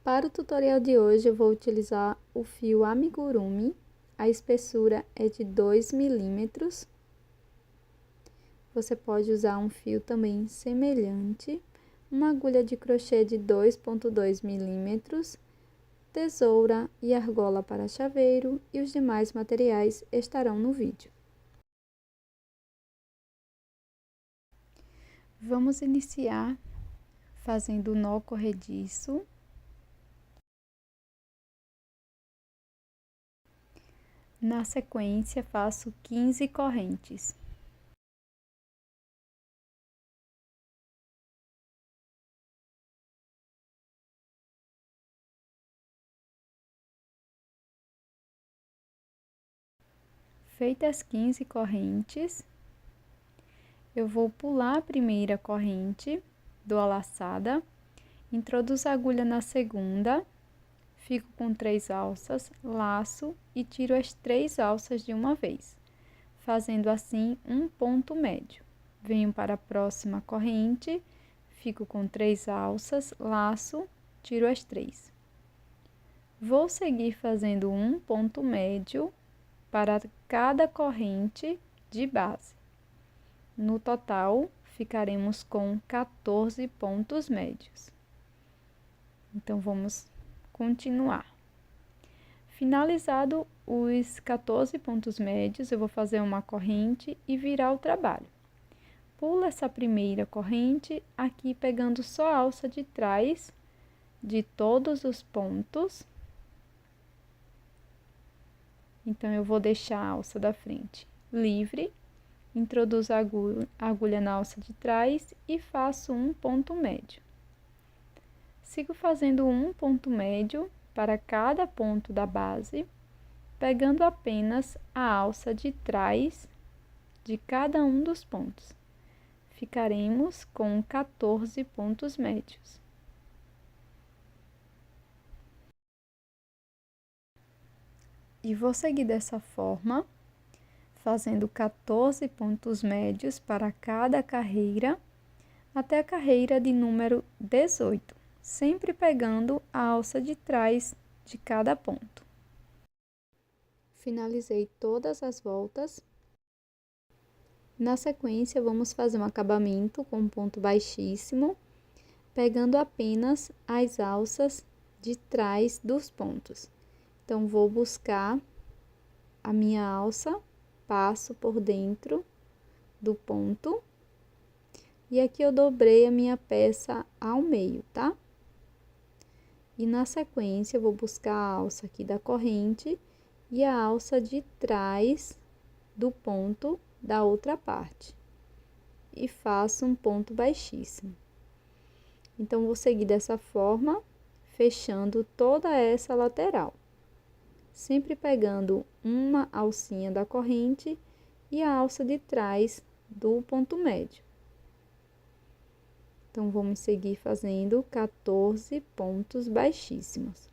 Para o tutorial de hoje, eu vou utilizar o fio amigurumi. A espessura é de 2 milímetros. Você pode usar um fio também semelhante, uma agulha de crochê de 2,2 milímetros, tesoura e argola para chaveiro, e os demais materiais estarão no vídeo. Vamos iniciar fazendo o nó corrediço. Na sequência, faço 15 correntes. Feitas as 15 correntes, eu vou pular a primeira corrente, dou a laçada, introduzo a agulha na segunda, fico com 3 alças, laço e tiro as 3 alças de uma vez, fazendo assim um ponto médio. Venho para a próxima corrente, fico com 3 alças, laço, tiro as 3. Vou seguir fazendo um ponto médio para cada corrente de base. No total, ficaremos com 14 pontos médios. Então, vamos continuar. Finalizado os 14 pontos médios, eu vou fazer uma corrente e virar o trabalho. Pulo essa primeira corrente aqui, pegando só a alça de trás de todos os pontos. Então, eu vou deixar a alça da frente livre, introduzo a agulha na alça de trás e faço um ponto médio. Sigo fazendo um ponto médio para cada ponto da base, pegando apenas a alça de trás de cada um dos pontos. Ficaremos com 14 pontos médios. E vou seguir dessa forma, fazendo 14 pontos médios para cada carreira, até a carreira de número 18, sempre pegando a alça de trás de cada ponto. Finalizei todas as voltas. Na sequência, vamos fazer um acabamento com ponto baixíssimo, pegando apenas as alças de trás dos pontos. Então, vou buscar a minha alça, passo por dentro do ponto, e aqui eu dobrei a minha peça ao meio, tá? E na sequência, eu vou buscar a alça aqui da corrente e a alça de trás do ponto da outra parte. E faço um ponto baixíssimo. Então, vou seguir dessa forma, fechando toda essa lateral. Sempre pegando uma alcinha da corrente e a alça de trás do ponto médio. Então, vamos seguir fazendo 14 pontos baixíssimos.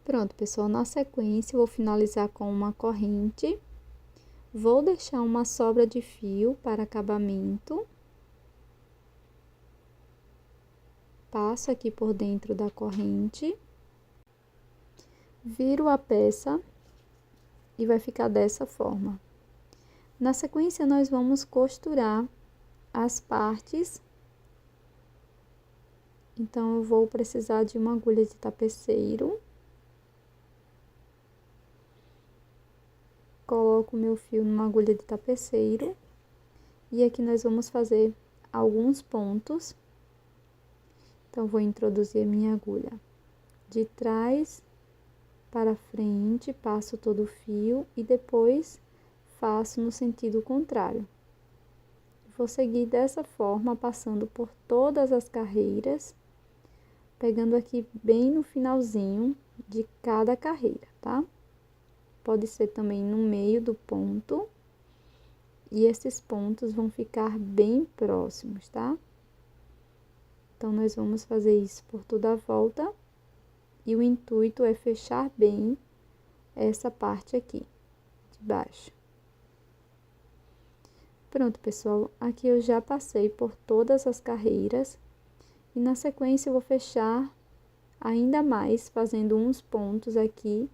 Pronto, pessoal, na sequência, eu vou finalizar com uma corrente. Vou deixar uma sobra de fio para acabamento. Passo aqui por dentro da corrente. Viro a peça e vai ficar dessa forma. Na sequência, nós vamos costurar as partes. Então, eu vou precisar de uma agulha de tapeceiro. Coloco o meu fio numa agulha de tapeceiro. E aqui nós vamos fazer alguns pontos. Então, vou introduzir a minha agulha de trás para frente, passo todo o fio e depois faço no sentido contrário. Vou seguir dessa forma, passando por todas as carreiras, pegando aqui bem no finalzinho de cada carreira, tá? Pode ser também no meio do ponto, e esses pontos vão ficar bem próximos, tá? Então, nós vamos fazer isso por toda a volta, e o intuito é fechar bem essa parte aqui, de baixo. Pronto, pessoal, aqui eu já passei por todas as carreiras, e na sequência eu vou fechar ainda mais, fazendo uns pontos aqui,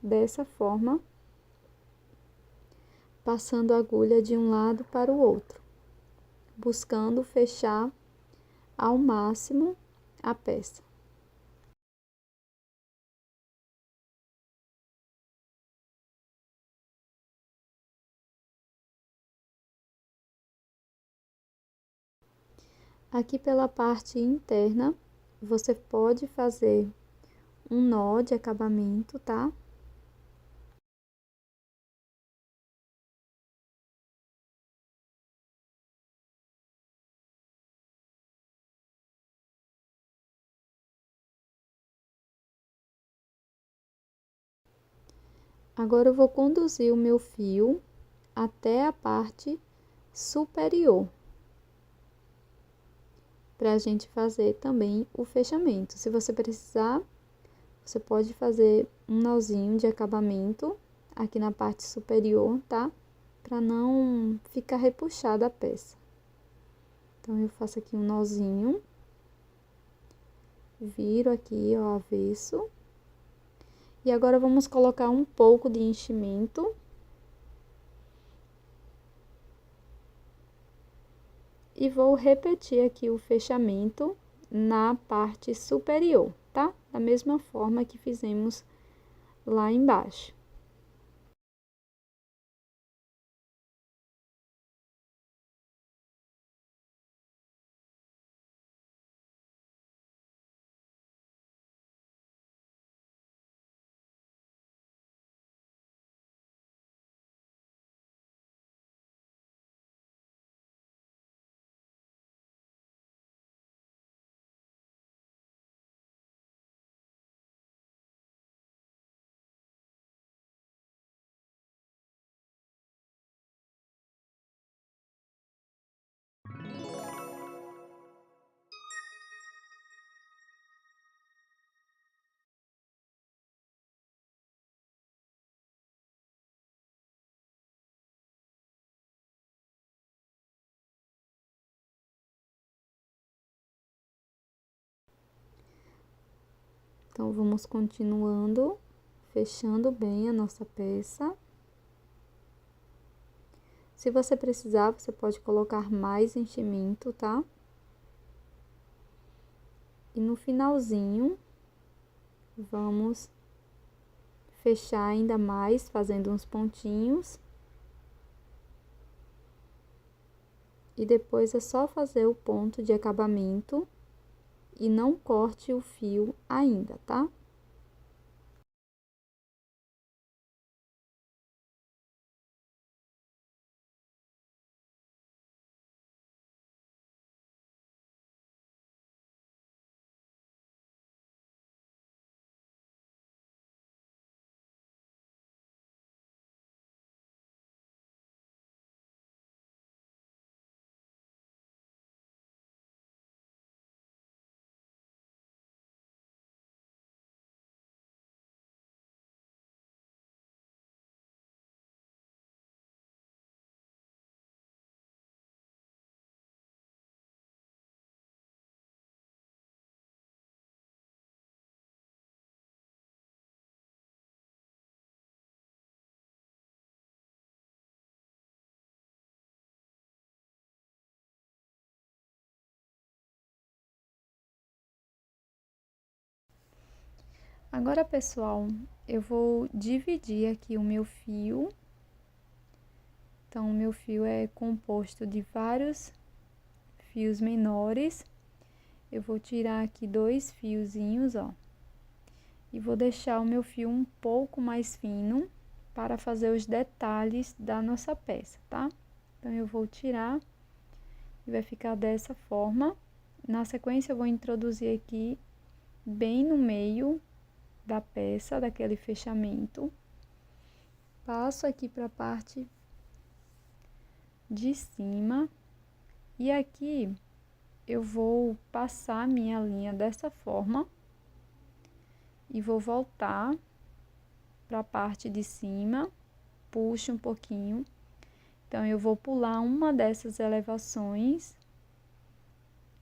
dessa forma, passando a agulha de um lado para o outro, buscando fechar ao máximo a peça. Aqui pela parte interna, você pode fazer um nó de acabamento, tá? Agora, eu vou conduzir o meu fio até a parte superior, para a gente fazer também o fechamento. Se você precisar, você pode fazer um nozinho de acabamento aqui na parte superior, tá? Para não ficar repuxada a peça. Então, eu faço aqui um nozinho, viro aqui ao avesso. E agora, vamos colocar um pouco de enchimento. E vou repetir aqui o fechamento na parte superior, tá? Da mesma forma que fizemos lá embaixo. Então, vamos continuando, fechando bem a nossa peça. Se você precisar, você pode colocar mais enchimento, tá? E no finalzinho, vamos fechar ainda mais, fazendo uns pontinhos. E depois é só fazer o ponto de acabamento e não corte o fio ainda, tá? Agora, pessoal, eu vou dividir aqui o meu fio. Então, o meu fio é composto de vários fios menores. Eu vou tirar aqui 2 fiozinhos, ó. E vou deixar o meu fio um pouco mais fino para fazer os detalhes da nossa peça, tá? Então, eu vou tirar e vai ficar dessa forma. Na sequência, eu vou introduzir aqui bem no meio da peça, daquele fechamento. Passo aqui para a parte de cima e aqui eu vou passar minha linha dessa forma e vou voltar para a parte de cima, puxo um pouquinho. Então, eu vou pular uma dessas elevações,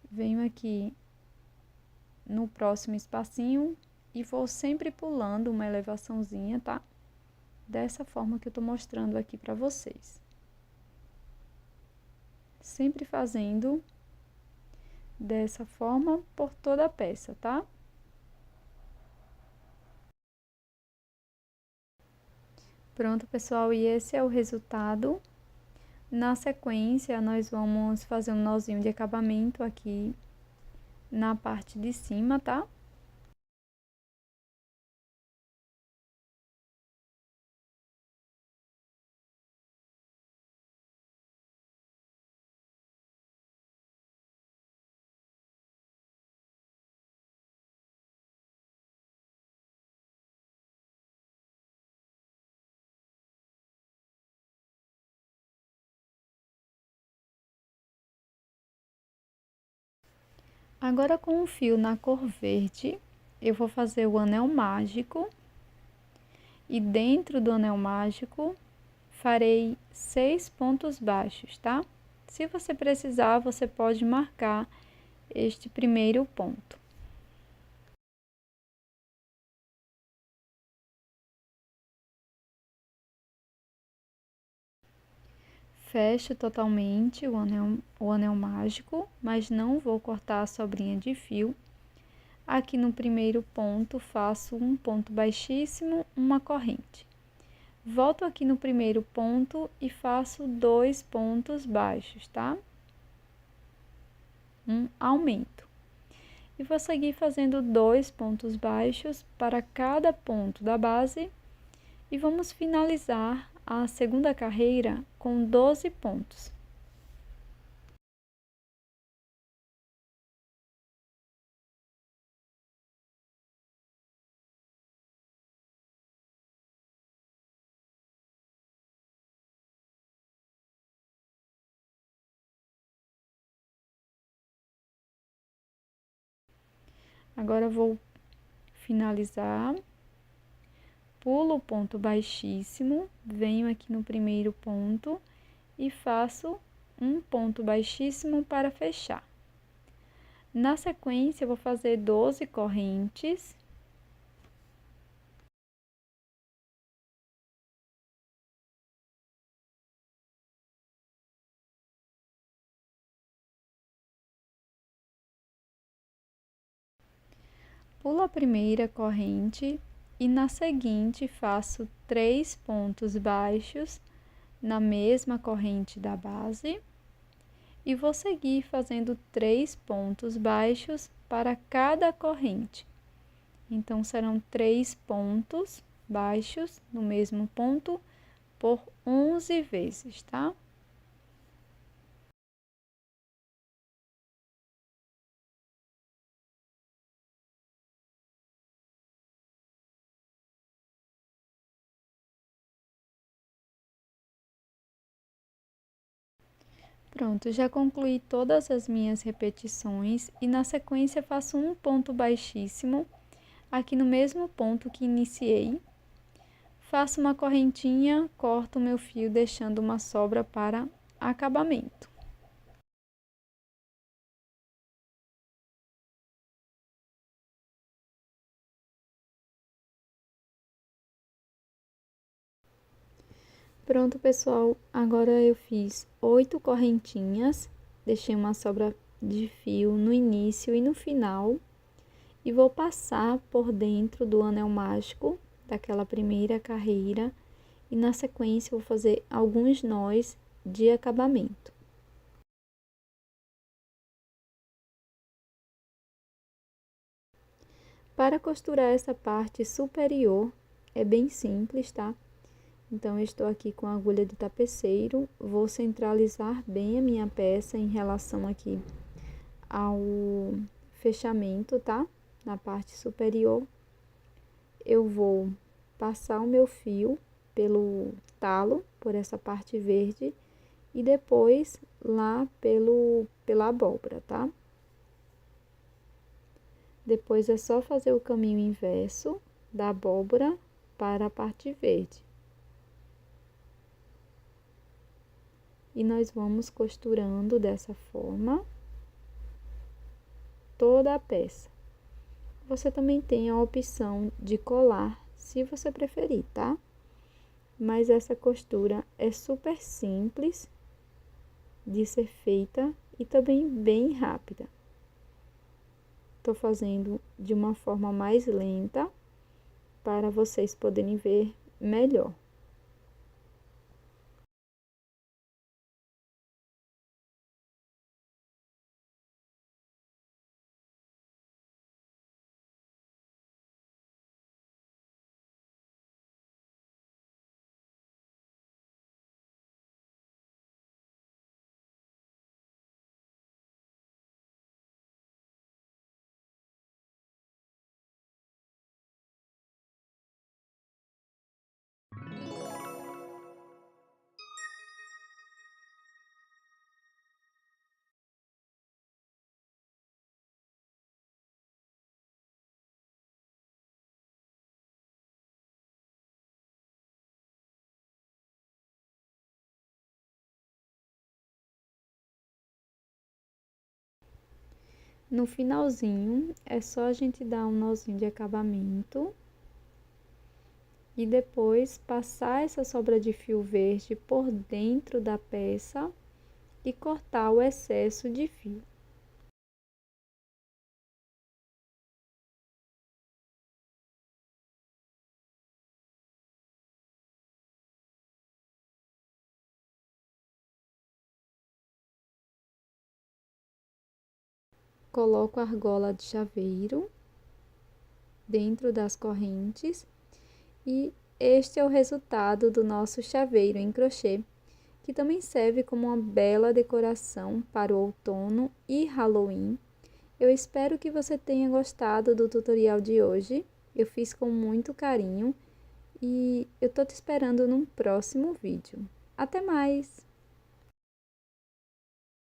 venho aqui no próximo espacinho e vou sempre pulando uma elevaçãozinha, tá? Dessa forma que eu tô mostrando aqui pra vocês. Sempre fazendo dessa forma por toda a peça, tá? Pronto, pessoal, e esse é o resultado. Na sequência, nós vamos fazer um nozinho de acabamento aqui na parte de cima, tá? Agora, com o fio na cor verde, eu vou fazer o anel mágico. E dentro do anel mágico, farei 6 pontos baixos, tá? Se você precisar, você pode marcar este primeiro ponto. Fecho totalmente o anel mágico, mas não vou cortar a sobrinha de fio. Aqui no primeiro ponto, faço um ponto baixíssimo, uma corrente. Volto aqui no primeiro ponto e faço 2 pontos baixos, tá? Um aumento. E vou seguir fazendo 2 pontos baixos para cada ponto da base e vamos finalizar a segunda carreira com 12 pontos. Agora vou finalizar, pulo o ponto baixíssimo, venho aqui no primeiro ponto e faço um ponto baixíssimo para fechar. Na sequência, eu vou fazer 12 correntes. Pulo a primeira corrente e na seguinte faço 3 pontos baixos na mesma corrente da base e vou seguir fazendo 3 pontos baixos para cada corrente. Então, serão 3 pontos baixos no mesmo ponto por 11 vezes, tá? Pronto, já concluí todas as minhas repetições e na sequência faço um ponto baixíssimo aqui no mesmo ponto que iniciei. Faço uma correntinha, corto o meu fio deixando uma sobra para acabamento. Pronto, pessoal, agora eu fiz 8 correntinhas, deixei uma sobra de fio no início e no final. e vou passar por dentro do anel mágico daquela primeira carreira e na sequência vou fazer alguns nós de acabamento. Para costurar essa parte superior é bem simples, tá? Então, eu estou aqui com a agulha de tapeceiro, vou centralizar bem a minha peça em relação aqui ao fechamento, tá? Na parte superior, eu vou passar o meu fio pelo talo, por essa parte verde, e depois lá pela abóbora, tá? Depois é só fazer o caminho inverso da abóbora para a parte verde. E nós vamos costurando dessa forma toda a peça. Você também tem a opção de colar, se você preferir, tá? Mas essa costura é super simples de ser feita e também bem rápida. Tô fazendo de uma forma mais lenta para vocês poderem ver melhor. No finalzinho, é só a gente dar um nozinho de acabamento e depois passar essa sobra de fio verde por dentro da peça e cortar o excesso de fio. Coloco a argola de chaveiro dentro das correntes e este é o resultado do nosso chaveiro em crochê, que também serve como uma bela decoração para o outono e Halloween. Eu espero que você tenha gostado do tutorial de hoje. Eu fiz com muito carinho e eu tô te esperando num próximo vídeo. Até mais!